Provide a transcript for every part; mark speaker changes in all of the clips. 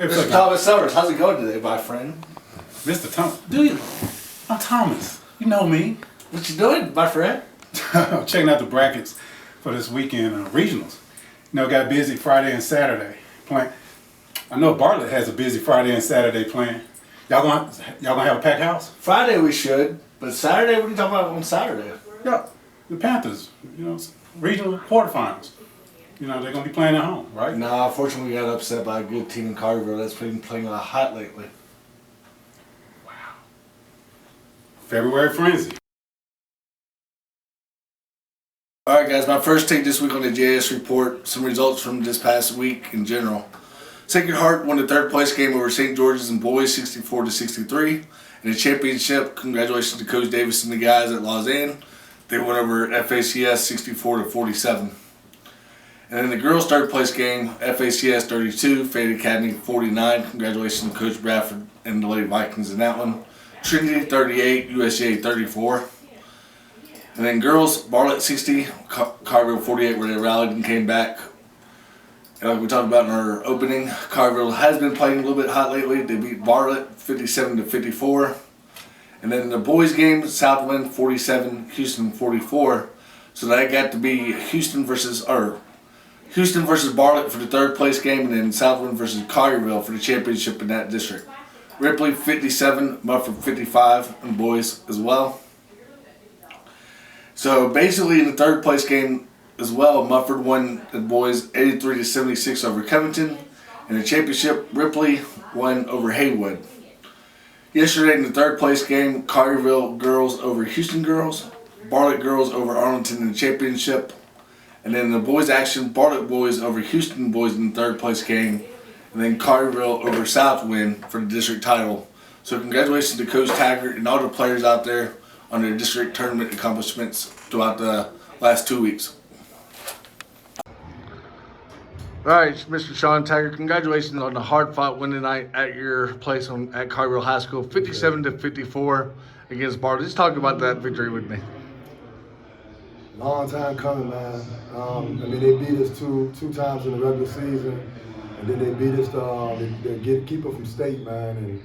Speaker 1: Mr. Thomas Summers, how's it going today, my friend?
Speaker 2: Mr. Thomas, dude, I'm Thomas. You know me.
Speaker 1: What you doing, my friend?
Speaker 2: I'm checking out the brackets for this weekend regionals. You know, got busy Friday and Saturday playing. I know Bartlett has a busy Friday and Saturday playing. Y'all gonna have a packed house?
Speaker 1: Friday we should, but Saturday, what are you talking about on Saturday?
Speaker 2: Yeah, the Panthers. You know, regional quarterfinals. You know, they're gonna be playing at home, right?
Speaker 1: No, unfortunately, we got upset by a good team in Carterville that's been playing a lot hot lately.
Speaker 2: Wow. February frenzy.
Speaker 1: All right, guys, my first take this week on the JS report, some results from this past week in general. Sacred Heart won the third place game over St. George's and boys 64-63. In the championship, congratulations to Coach Davis and the guys at Lausanne. They won over FACS 64-47. And in the girls' third place game, FACS 32, Fayette Academy 49. Congratulations to Coach Bradford and the Lady Vikings in that one. Trinity 38, USGA 34. And then girls, Bartlett 60, Carterville 48, where they rallied and came back. And like we talked about in our opening, Carterville has been playing a little bit hot lately. They beat Bartlett 57-54. And then in the boys' game, Southwind 47, Houston 44. So that got to be Houston versus Bartlett for the third place game, and then Southwind versus Collierville for the championship in that district. Ripley 57, Mufford 55, and boys as well. So basically in the third place game as well, Mufford won the boys 83-76 over Covington. In the championship, Ripley won over Haywood. Yesterday in the third place game, Collierville girls over Houston girls, Bartlett girls over Arlington in the championship. And then the boys action, Bartlett boys over Houston boys in the third place game. And then Carterville over Southwind for the district title. So congratulations to Coach Taggart and all the players out there on their district tournament accomplishments throughout the last 2 weeks. All right, Mr. Sean Taggart, congratulations on the hard-fought win tonight at your place at Carterville High School, 57-54 against Bartlett. Just talk about that victory with me.
Speaker 3: Long time coming, man. They beat us two times in the regular season, and then they beat us to keep us from state, man.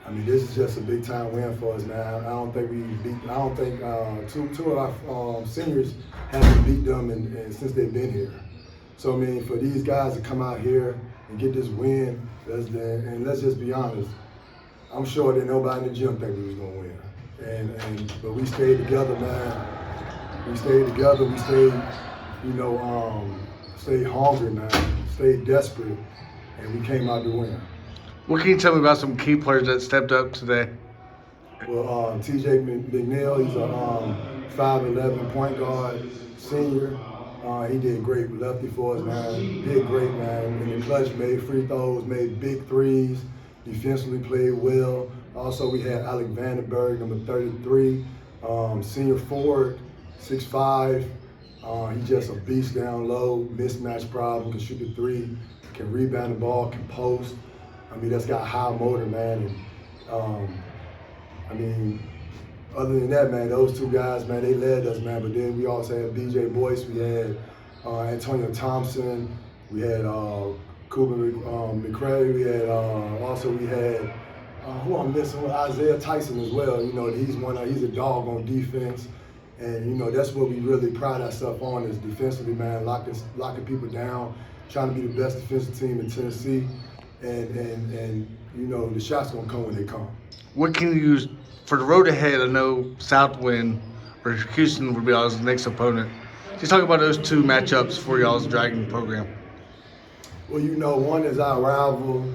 Speaker 3: And this is just a big time win for us, man. I don't think two of our seniors haven't beat them and since they've been here. So for these guys to come out here and get this win, let's just be honest. I'm sure that nobody in the gym think we was gonna win, but we stayed together, man. We stayed together, we stayed, stayed hungry, man, stayed desperate, and we came out to win.
Speaker 1: What can you tell me about some key players that stepped up today?
Speaker 3: Well, TJ McNeil, he's a 5'11" point guard, senior. He did great lefty for us, man. He did great, man. In the clutch, made free throws, made big threes, defensively played well. Also, we had Alec Vandenberg, number 33, senior forward. 6'5", he's just a beast down low, mismatch problem, can shoot the three, can rebound the ball, can post. That's got high motor, man. And other than that, man, those two guys, man, they led us, man. But then we also had BJ Boyce, we had Antonio Thompson, we had Cooper McCray, we had who I'm missing, Isaiah Tyson as well. He's a dog on defense. And that's what we really pride ourselves on is defensively, man, locking people down, trying to be the best defensive team in Tennessee, and the shots gonna come when they come.
Speaker 1: What can you use for the road ahead? I know Southwind or Houston would be y'all's next opponent. Just talk about those two matchups for y'all's Dragon program.
Speaker 3: Well, one is our rival.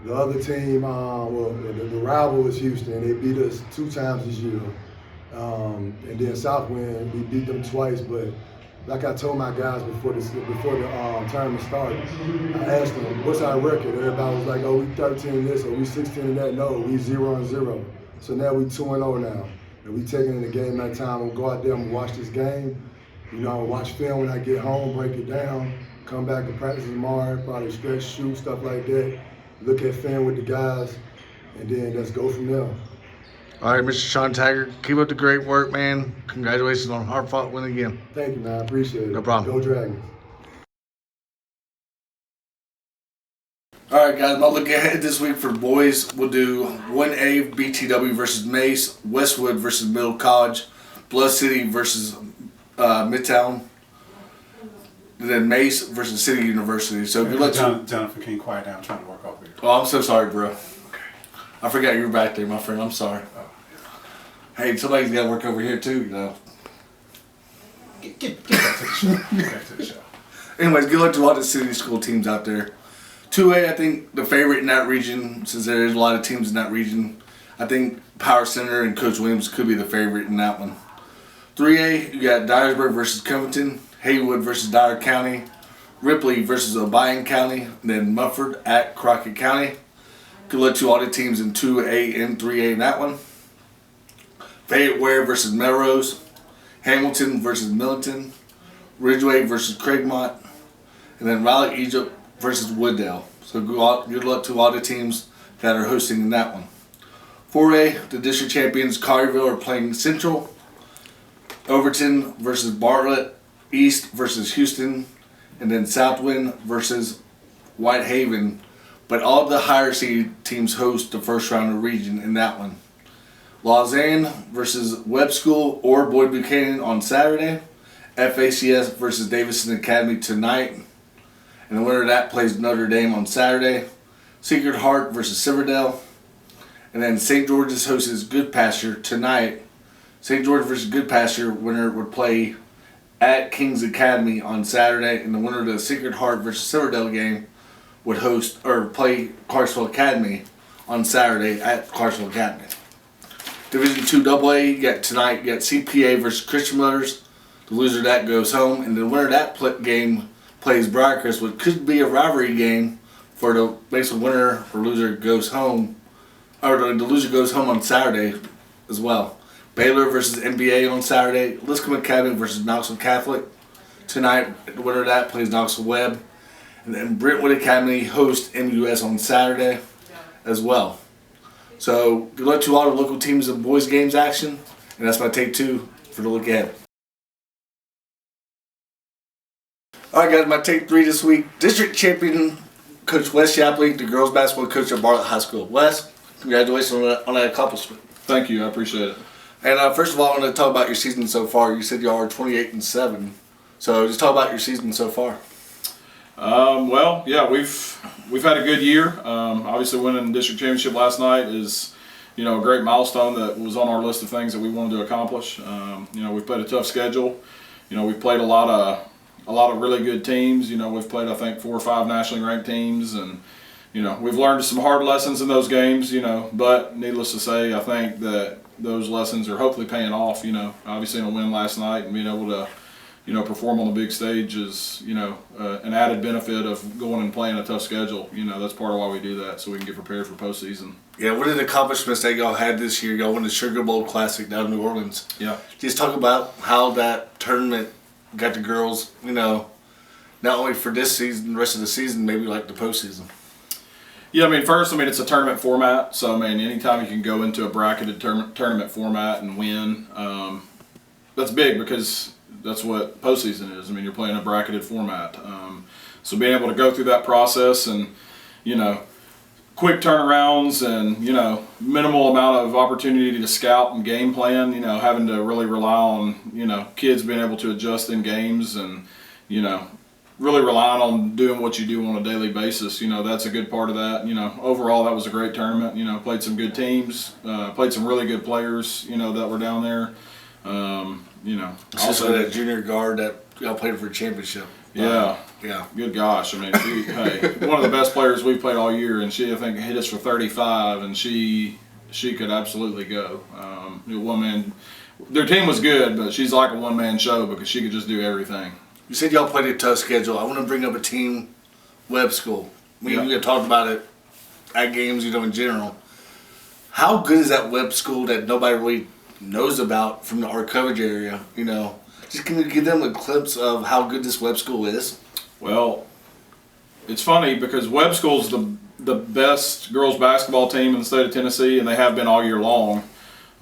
Speaker 3: The other team, the rival is Houston. They beat us 2 times this year. And then Southwind, we beat them twice, but like I told my guys before the tournament started, I asked them, what's our record? Everybody was like, oh, we 13 this, or we 16 that. No, we 0-0. So now we 2-0 now. And we taking it a game at a time. We'll go out there and watch this game. Watch film when I get home, break it down, come back to practice tomorrow, probably stretch, shoot, stuff like that. Look at film with the guys, and then let's go from there.
Speaker 1: All right, Mr. Sean Taggart, keep up the great work, man. Congratulations on a hard-fought win again.
Speaker 3: Thank you, man. I appreciate it.
Speaker 1: No problem.
Speaker 3: Go Dragons.
Speaker 1: All right, guys. My look ahead this week for boys, we'll do 1A BTW versus Mace, Westwood versus Middle College, Bluff City versus Midtown, and then Mace versus City University. So good luck.
Speaker 2: Jonathan, can you quiet down? I'm trying to work over here.
Speaker 1: Oh, I'm so sorry, bro. I forgot you were back there, my friend. I'm sorry. Hey, somebody's got to work over here too, you know.
Speaker 2: Get back to the show. Get back to the show.
Speaker 1: Anyways, good luck to all the city school teams out there. 2A, I think the favorite in that region, since there's a lot of teams in that region, I think Power Center and Coach Williams could be the favorite in that one. 3A, you got Dyersburg versus Covington, Haywood versus Dyer County, Ripley versus Obion County, and then Mumford at Crockett County. Good luck to all the teams in 2A and 3A in that one. Fayette Ware versus Melrose, Hamilton versus Millington, Ridgeway versus Craigmont, and then Raleigh Egypt versus Wooddale. So good luck to all the teams that are hosting in that one. 4A, the district champions Collierville are playing Central, Overton versus Bartlett, East versus Houston, and then Southwind versus Whitehaven. But all the higher seed teams host the first round of region in that one. Lausanne versus Webb School or Boyd Buchanan on Saturday. FACS versus Davidson Academy tonight. And the winner of that plays Notre Dame on Saturday. Sacred Heart versus Silverdale. And then St. George's hosts Good Pasture tonight. St. George versus Good Pasture winner would play at Kings Academy on Saturday. And the winner of the Sacred Heart versus Silverdale game would host or play Clarksville Academy on Saturday at Clarksville Academy. Division 2 AA, you got tonight, you got CPA versus Christian Brothers. The loser of that goes home, and the winner of that game plays Briarcrest, which could be a rivalry game for the basically winner or loser goes home, or the loser goes home on Saturday as well. Baylor versus NBA on Saturday. Liscombe Academy versus Knoxville Catholic. Tonight, the winner of that plays Knoxville Webb. And then Brentwood Academy hosts MUS on Saturday as well. So good luck to all the local teams of boys games action. And that's my take 2 for the look ahead. Alright guys, my take 3 this week. District champion Coach Wes Shappley, the girls basketball coach at Bartlett High School. Wes, congratulations on that accomplishment.
Speaker 4: Thank you, I appreciate it.
Speaker 1: And first of all, I want to talk about your season so far. You said you are 28-7. So just talk about your season so far.
Speaker 4: Well, yeah, we've had a good year. Obviously, winning the district championship last night is, a great milestone that was on our list of things that we wanted to accomplish. We've played a tough schedule. We've played a lot of really good teams. We've played I think 4 or 5 nationally ranked teams, and we've learned some hard lessons in those games. But needless to say, I think that those lessons are hopefully paying off. Obviously, in a win last night and being able to perform on the big stage is, an added benefit of going and playing a tough schedule. That's part of why we do that, so we can get prepared for postseason.
Speaker 1: Yeah, what are the accomplishments that y'all had this year? Y'all won the Sugar Bowl Classic down in New Orleans.
Speaker 4: Yeah.
Speaker 1: Just talk about how that tournament got the girls, not only for this season, the rest of the season, maybe like the postseason.
Speaker 4: Yeah, it's a tournament format, so anytime you can go into a bracketed tournament format and win, that's big because that's what postseason is. You're playing a bracketed format. So being able to go through that process and, quick turnarounds and, minimal amount of opportunity to scout and game plan, having to really rely on, kids being able to adjust in games and, really relying on doing what you do on a daily basis. That's a good part of that. Overall, that was a great tournament. Played some good teams, played some really good players, that were down there.
Speaker 1: Also that junior guard that y'all played for a championship.
Speaker 4: Yeah.
Speaker 1: Yeah.
Speaker 4: Good gosh. She, one of the best players we've played all year, and she, I think, hit us for 35, and she could absolutely go. Their team was good, but she's like a one-man show because she could just do everything.
Speaker 1: You said y'all played a tough schedule. I want to bring up a team, Webb School. We talked about it at games, in general. How good is that Webb School that nobody really knows about from our coverage area? Just can you give them a glimpse of how good this Webb School is?
Speaker 4: Well, it's funny because Webb School's the best girls basketball team in the state of Tennessee, and they have been all year long.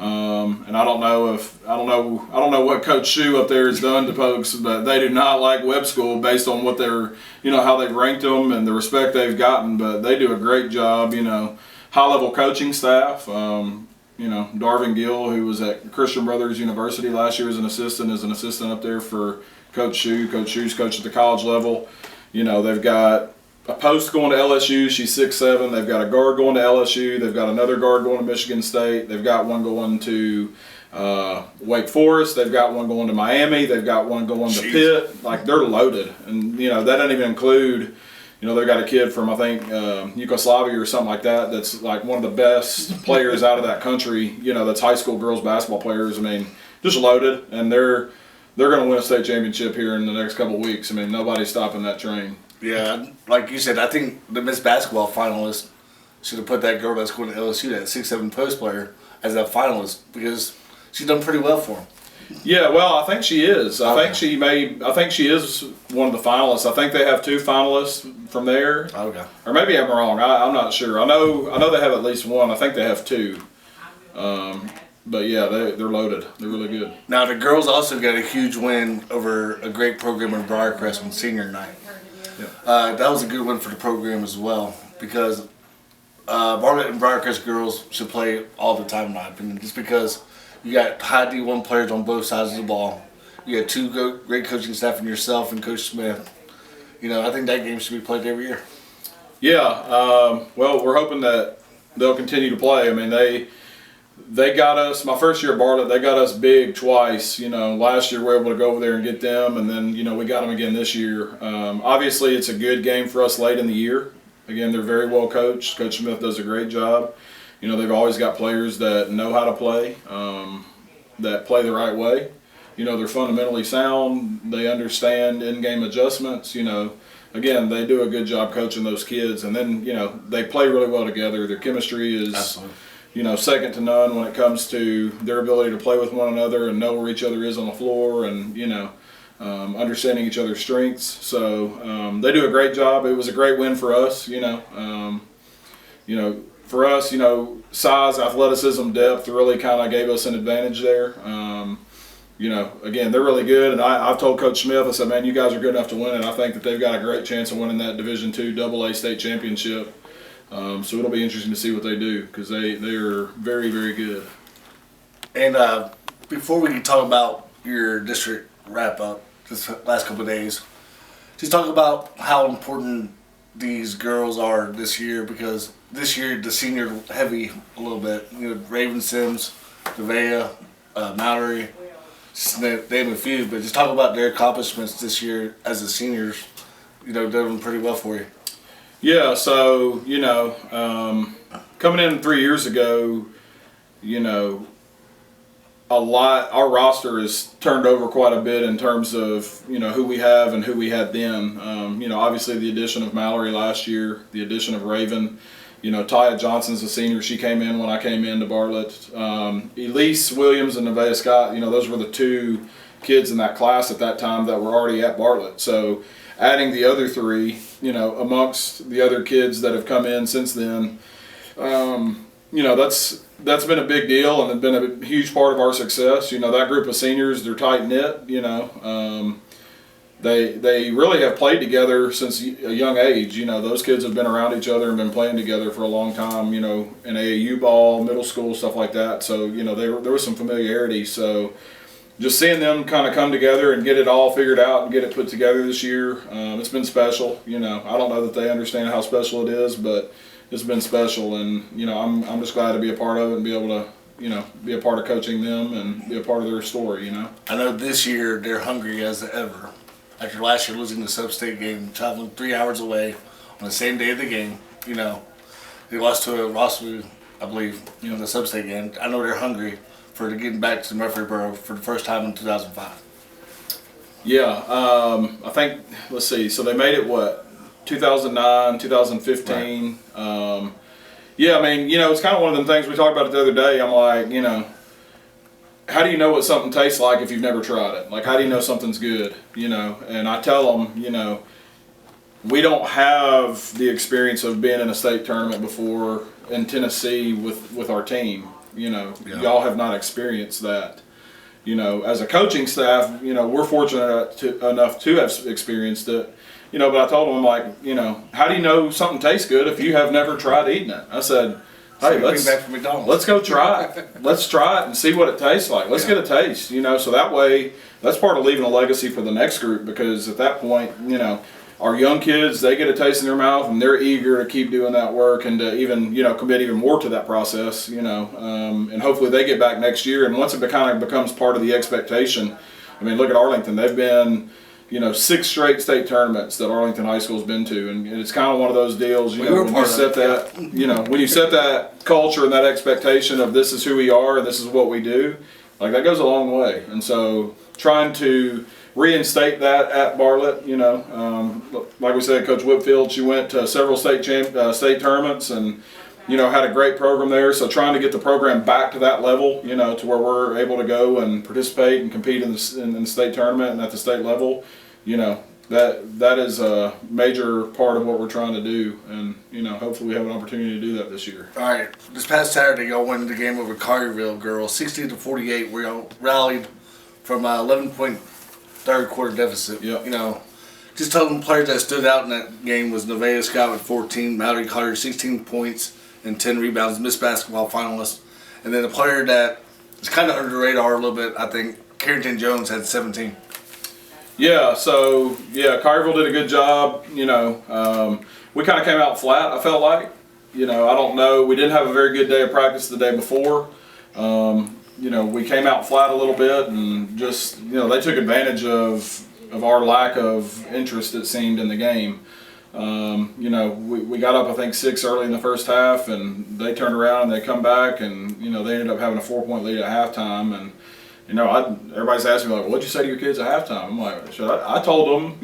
Speaker 4: And I don't know what Coach Shue up there has done to folks, but they do not like Webb School based on what they're, how they've ranked them and the respect they've gotten. But they do a great job, high level coaching staff. Darvin Gill, who was at Christian Brothers University last year as an assistant up there for Coach Shue. Coach Shue's coached at the college level. They've got a post going to LSU. She's 6'7". They've got a guard going to LSU. They've got another guard going to Michigan State. They've got one going to Wake Forest. They've got one going to Miami. They've got one going to Pitt. Like, they're loaded. And, that doesn't even include, they've got a kid from, I think, Yugoslavia or something like that that's like one of the best players out of that country, that's high school girls basketball players. I mean, just loaded. And they're going to win a state championship here in the next couple of weeks. I mean, nobody's stopping that train.
Speaker 1: Yeah, like you said, I think the Miss Basketball finalist should have put that girl that's going to LSU, that 6'7" post player, as that finalist because she's done pretty well for him.
Speaker 4: Yeah, well, I think she is. I think she is one of the finalists. I think they have 2 finalists from there.
Speaker 1: Okay.
Speaker 4: Or maybe I'm wrong. I'm not sure. I know they have at least one. I think they have 2. But yeah, they're loaded. They're really good.
Speaker 1: Now the girls also got a huge win over a great program in Briarcrest on senior night.
Speaker 4: Yeah.
Speaker 1: That was a good win for the program as well because Bartlett and Briarcrest girls should play all the time in my opinion. Just because you got high D1 players on both sides of the ball. You got 2 great coaching staff in yourself and Coach Smith. I think that game should be played every year.
Speaker 4: Yeah. Well, we're hoping that they'll continue to play. I mean, they got us, my first year at Bartlett, they got us big twice. Last year we were able to go over there and get them, and then, we got them again this year. Obviously, it's a good game for us late in the year. Again, they're very well coached. Coach Smith does a great job. They've always got players that know how to play, that play the right way. They're fundamentally sound. They understand in-game adjustments. Again, they do a good job coaching those kids, and then, they play really well together. Their chemistry is
Speaker 1: Absolutely.
Speaker 4: Second to none when it comes to their ability to play with one another and know where each other is on the floor and, understanding each other's strengths. So they do a great job. It was a great win for us, for us, size, athleticism, depth really kind of gave us an advantage there. Again, they're really good. And I've told Coach Smith, I said, man, you guys are good enough to win it. I think that they've got a great chance of winning that Division II AA state championship. So it'll be interesting to see what they do because they are very, very good.
Speaker 1: And before we can talk about your district wrap-up this last couple of days, just talk about how important these girls are this year because this year the senior heavy a little bit. Raven Sims, Devea, Mallory, name a few, but just talk about their accomplishments this year as the seniors. They're doing pretty well for you.
Speaker 4: Yeah, so, coming in 3 years ago, our roster has turned over quite a bit in terms of, who we have and who we had then. Obviously the addition of Mallory last year, the addition of Raven, Taya Johnson's a senior. She came in when I came into Bartlett. Elise Williams and Nevaeh Scott, those were the 2 kids in that class at that time that were already at Bartlett. So adding the other 3, amongst the other kids that have come in since then, that's been a big deal and it's been a huge part of our success. That group of seniors, they're tight knit. They really have played together since a young age. Those kids have been around each other and been playing together for a long time. In AAU ball, middle school, stuff like that. So there was some familiarity. So just seeing them kind of come together and get it all figured out and get it put together this year, it's been special. I don't know that they understand how special it is, but it's been special, and I'm just glad to be a part of it and be able to be a part of coaching them and be a part of their story.
Speaker 1: I know this year they're hungry as ever. After last year losing the sub-state game, traveling 3 hours away on the same day of the game, they lost to Rossville, I believe, in the sub-state game. I know they're hungry for getting back to Murfreesboro for the first time in 2005.
Speaker 4: Yeah, I think, let's see, so they made it, 2009, 2015. Right. Yeah, I mean, it's kind of one of them things we talked about it the other day. I'm like, how do you know what something tastes like if you've never tried it? Like, how do you know something's good? And I tell them, we don't have the experience of being in a state tournament before in Tennessee with our team. y'all have not experienced that. As a coaching staff, we're fortunate enough to have experienced it. But I told them, I'm like, how do you know something tastes good if you have never tried eating it? I said, hey, let's go try it. Let's try it and see what it tastes like. Let's get a taste, so that way, that's part of leaving a legacy for the next group, because at that point, our young kids, they get a taste in their mouth and they're eager to keep doing that work and to even, commit even more to that process, and hopefully they get back next year. And once it kind of becomes part of the expectation, look at Arlington. They've been, 6 straight state tournaments that Arlington High School's been to, and it's kind of one of those deals, when you set that, when you set that culture and that expectation of this is who we are and this is what we do, like that goes a long way. And so trying to reinstate that at Bartlett, like we said, Coach Whitfield, she went to several state tournaments and, had a great program there. So trying to get the program back to that level, to where we're able to go and participate and compete in the state tournament and at the state level, that is a major part of what we're trying to do. And, hopefully we have an opportunity to do that this year.
Speaker 1: All right, this past Saturday, y'all won the game over Collierville girls, 60-48. We all rallied from 11-point third quarter deficit.
Speaker 4: Yep.
Speaker 1: Just tell them players that stood out in that game was Nevaeh Scott with 14, Mallory Carter 16 points and 10 rebounds, Miss Basketball finalist. And then the player that is kind of under the radar a little bit, I think, Carrington Jones had 17.
Speaker 4: Yeah, so, Collierville did a good job. We kind of came out flat, I felt like. I don't know. We didn't have a very good day of practice the day before. We came out flat a little bit and just, they took advantage of our lack of interest, it seemed, in the game. We got up, I think, 6 early in the first half, and they turned around and they come back, and, they ended up having a 4-point lead at halftime. And, everybody's asking me, like, what'd you say to your kids at halftime? I'm like, I told them,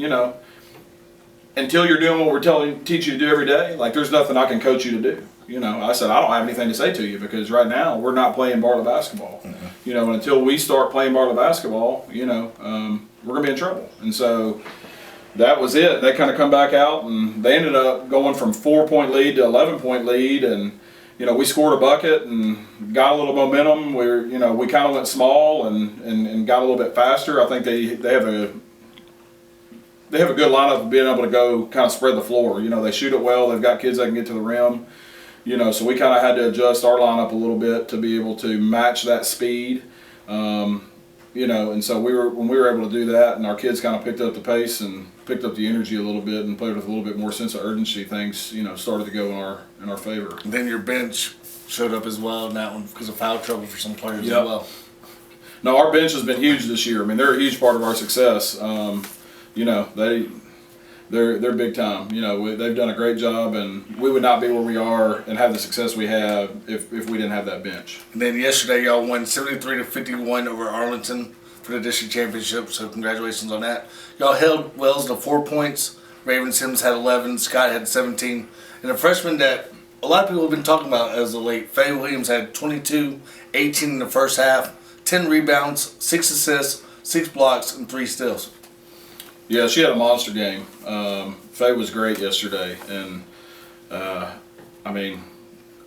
Speaker 4: until you're doing what we're teach you to do every day, like, there's nothing I can coach you to do. I said, I don't have anything to say to you because right now we're not playing Bartlett basketball. Mm-hmm. And until we start playing Bartlett basketball, we're going to be in trouble. And so that was it. They kind of come back out and they ended up going from 4-point lead to 11-point lead. And, we scored a bucket and got a little momentum. We kind of went small and got a little bit faster. I think they have a good lineup of being able to go kind of spread the floor. They shoot it well. They've got kids that can get to the rim. So we kind of had to adjust our lineup a little bit to be able to match that speed. And so when we were able to do that, and our kids kind of picked up the pace and picked up the energy a little bit and played with a little bit more sense of urgency, things started to go in our favor.
Speaker 1: And then your bench showed up as well in that one because of foul trouble for some players as well.
Speaker 4: No, our bench has been huge this year. They're a huge part of our success. They're big time. They've done a great job, and we would not be where we are and have the success we have if we didn't have that bench.
Speaker 1: And then yesterday, y'all won 73-51 over Arlington for the district championship. So congratulations on that. Y'all held Wells to 4 points. Raven Sims had 11. Scott had 17. And a freshman that a lot of people have been talking about as of late, Faye Williams had 22, 18 in the first half, 10 rebounds, 6 assists, 6 blocks, and 3 steals.
Speaker 4: Yeah, she had a monster game. Faye was great yesterday, and I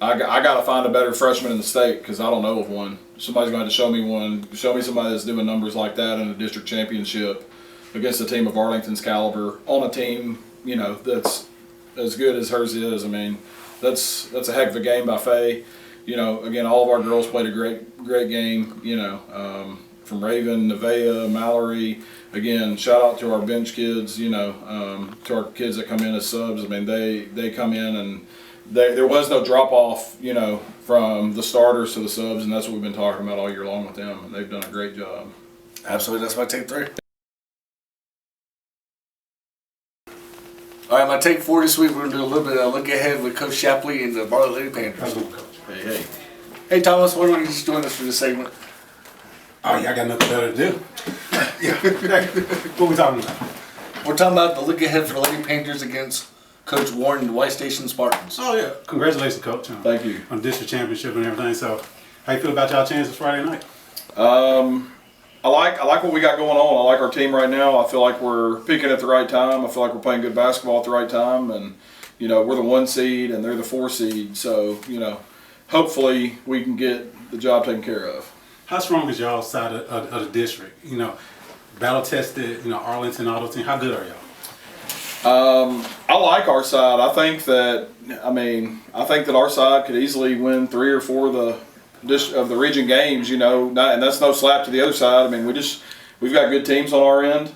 Speaker 4: got to find a better freshman in the state because I don't know of one. Somebody's going to have to show me one. Show me somebody that's doing numbers like that in a district championship against a team of Arlington's caliber on a team that's as good as hers is. That's a heck of a game by Faye. Again, all of our girls played a great game. From Raven, Nevaeh, Mallory. Again, shout out to our bench kids, to our kids that come in as subs. They come in and there was no drop off, from the starters to the subs, and that's what we've been talking about all year long with them, and they've done a great job.
Speaker 1: Absolutely, that's my take 3. All right, my take 4 this week, we're going to do a little bit of look ahead with Coach Shappley and the Bartlett Lady Panthers.
Speaker 4: Hey.
Speaker 1: Hey, Thomas, why don't you just join us for this segment?
Speaker 2: Oh, y'all got nothing better to do. What we talking about?
Speaker 1: We're talking about the look ahead for the Lady Panthers against Coach Warren and the White Station Spartans.
Speaker 2: Oh, yeah. Congratulations, Coach.
Speaker 4: Thank you.
Speaker 2: On district championship and everything. So, how you feel about y'all chances Friday night?
Speaker 4: I like what we got going on. I like our team right now. I feel like we're peaking at the right time. I feel like we're playing good basketball at the right time. And, we're the 1 seed and they're the 4 seed. So, hopefully we can get the job taken care of.
Speaker 2: How strong is y'all side of the district? You know, battle tested, you know, Arlington, all those teams. How good are y'all?
Speaker 4: I like our side. I think that our side could easily win 3 or 4 of the region games. You know, and that's no slap to the other side. I mean, we've got good teams on our end.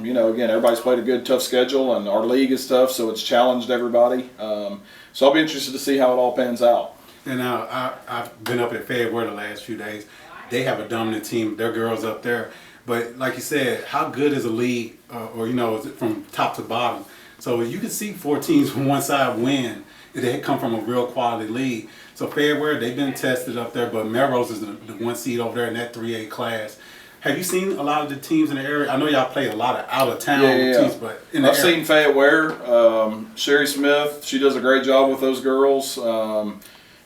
Speaker 4: You know, again, everybody's played a good, tough schedule, and our league is tough, so it's challenged everybody. So I'll be interested to see how it all pans out.
Speaker 2: And now I've been up at Fayetteville the last few days. They have a dominant team. Their girls up there. But like you said, how good is a league, or you know, is it from top to bottom? So you can see 4 teams from one side win if they come from a real quality league. So Fayetteville, they've been tested up there, but Melrose is the 1 seed over there in that 3A class. Have you seen a lot of the teams in the area? I know y'all play a lot of out of town teams, but in the
Speaker 4: I've seen Fayetteville. Sherry Smith, she does a great job with those girls.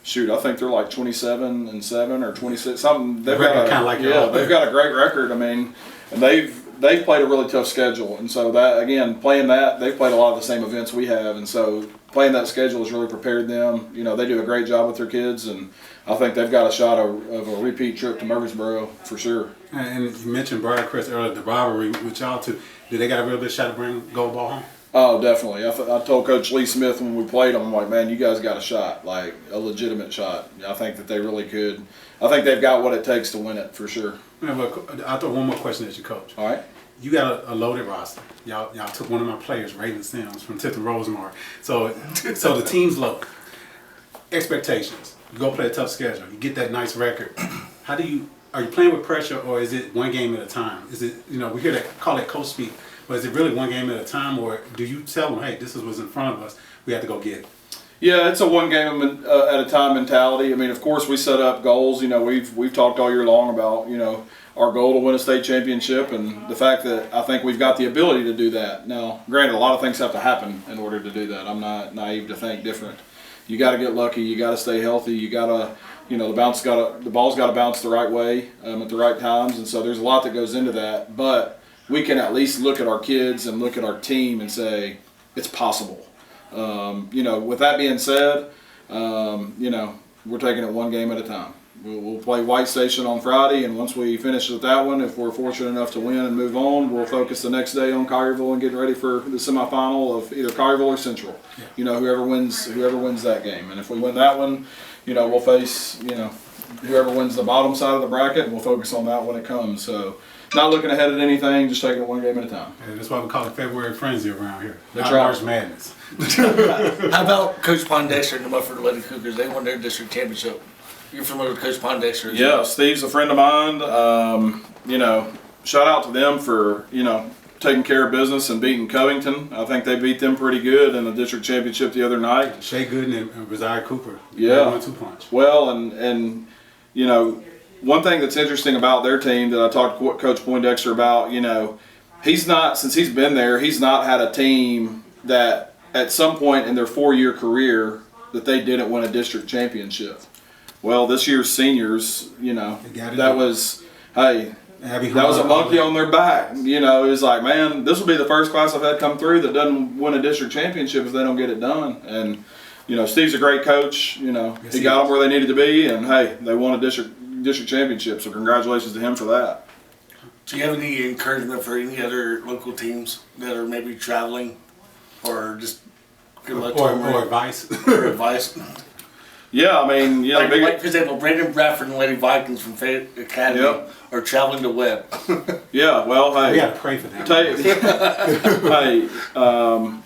Speaker 4: I think they're like 27-7 or 26 something. They've got they've got a great record. I mean, and they've played a really tough schedule, and so that again, playing that, they've played a lot of the same events we have, and so playing that schedule has really prepared them. You know, they do a great job with their kids, and I think they've got a shot of a repeat trip to Murfreesboro for sure.
Speaker 2: And you mentioned Briar Crest earlier, the rivalry with y'all two. Do they got a real good shot to bring gold ball home?
Speaker 4: Oh, definitely. I told Coach Lee Smith when we played them, I'm like, man, you guys got a shot, like a legitimate shot. I think that they really could. I think they've got what it takes to win it for sure.
Speaker 2: I'll throw one more question at you, Coach.
Speaker 4: All right.
Speaker 2: You got a loaded roster. Y'all took one of my players, Raven Sims from Tipton Rosemar. So the team's low. Expectations. You go play a tough schedule. You get that nice record. Are you playing with pressure, or is it one game at a time? Is it, you know, we hear that, call it coach speak, but is it really one game at a time, or do you tell them, hey, this is what's in front of us, we have to go get it?
Speaker 4: Yeah, it's a one game at a time mentality. I mean, of course, we set up goals. You know, we've talked all year long about, you know, our goal to win a state championship, and the fact that I think we've got the ability to do that. Now, granted, a lot of things have to happen in order to do that. I'm not naive to think different. You got to get lucky. You got to stay healthy. You got to, you know, the ball's got to bounce the right way at the right times, and so there's a lot that goes into that. But we can at least look at our kids and look at our team and say it's possible. You know, with that being said, you know, we're taking it one game at a time. We'll play White Station on Friday, and once we finish with that one, if we're fortunate enough to win and move on, we'll focus the next day on Collierville and getting ready for the semifinal of either Collierville or Central. Yeah. You know, whoever wins that game, and if we win that one, you know, we'll face, you know, whoever wins the bottom side of the bracket, and we'll focus on that when it comes. So, not looking ahead at anything, just taking it one game at a time.
Speaker 2: Yeah, that's why we call it February Frenzy around here.
Speaker 4: That's
Speaker 2: not
Speaker 4: right.
Speaker 2: March Madness.
Speaker 1: How about Coach Pondexter and the Mufford Lady Cougars? They won their district championship. You're familiar with Coach Pondexter?
Speaker 4: Yeah, Steve's a friend of mine. You know, shout out to them for, you know, taking care of business and beating Covington. I think they beat them pretty good in the district championship the other night.
Speaker 2: Shea Gooden and Rosiah Cooper.
Speaker 4: Yeah.
Speaker 2: 1-2 punch.
Speaker 4: Well, and you know, one thing that's interesting about their team that I talked to Coach Poindexter about, you know, since he's been there, he's not had a team that at some point in their 4-year career that they didn't win a district championship. Well, this year's seniors, you know, that was a monkey on their back. You know, it was like, man, this will be the first class I've had come through that doesn't win a district championship if they don't get it done. And, you know, Steve's a great coach. You know, he got them where they needed to be, and hey, they won a district championship. So congratulations to him for that.
Speaker 1: Do you have any encouragement for any other local teams that are maybe traveling, or just good luck to them,
Speaker 2: or advice?
Speaker 1: Or advice.
Speaker 4: Yeah, I mean, you know,
Speaker 1: like for example, Brandon Bradford and Lady Vikings from Fayette Academy are traveling to Webb.
Speaker 4: Yeah, well, hey,
Speaker 2: we gotta pray for them.
Speaker 4: Hey,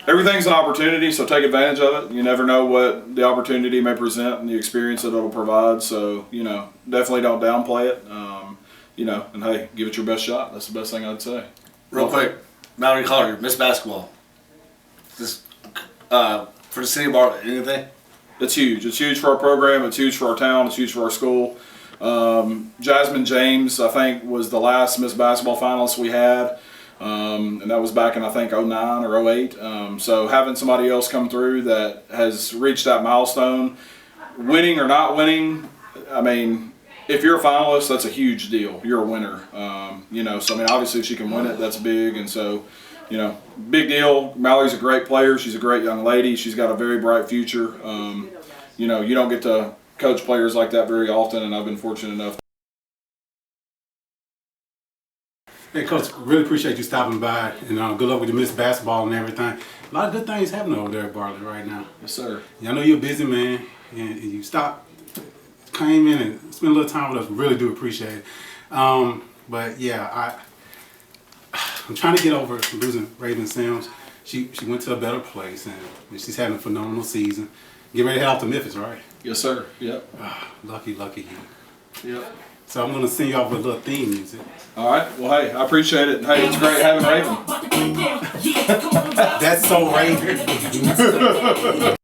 Speaker 4: everything's an opportunity, so take advantage of it. You never know what the opportunity may present and the experience that it'll provide. So, you know, definitely don't downplay it. You know, and hey, give it your best shot. That's the best thing I'd say.
Speaker 1: Real quick, Mallory Collier, Miss Basketball. This for the city of Bartlett, anything?
Speaker 4: It's huge. It's huge for our program. It's huge for our town. It's huge for our school. Jasmine James, I think, was the last Miss Basketball finalist we had, and that was back in, I think, 09 or 08. So having somebody else come through that has reached that milestone, winning or not winning, I mean, if you're a finalist, that's a huge deal. You're a winner. You know, so I mean, obviously if she can win it, that's big, and so, you know, big deal. Mallory's a great player. She's a great young lady. She's got a very bright future. You know, you don't get to coach players like that very often, and I've been fortunate enough.
Speaker 2: Hey, Coach, really appreciate you stopping by, and good luck with the Miss Basketball and everything. A lot of good things happening over there at Bartlett right now.
Speaker 4: Yes, sir.
Speaker 2: I know you're a busy man, and you stopped, came in and spent a little time with us. Really do appreciate it. But yeah, I'm trying to get over losing Raven Sims. She went to a better place, and she's having a phenomenal season. Get ready to head off to Memphis, right?
Speaker 4: Yes, sir. Yep.
Speaker 2: Lucky you.
Speaker 4: Yep.
Speaker 2: So I'm gonna sing you off with a little theme music.
Speaker 4: All right. Well, hey, I appreciate it. Hey, it's great having Raven.
Speaker 2: That's so Raven.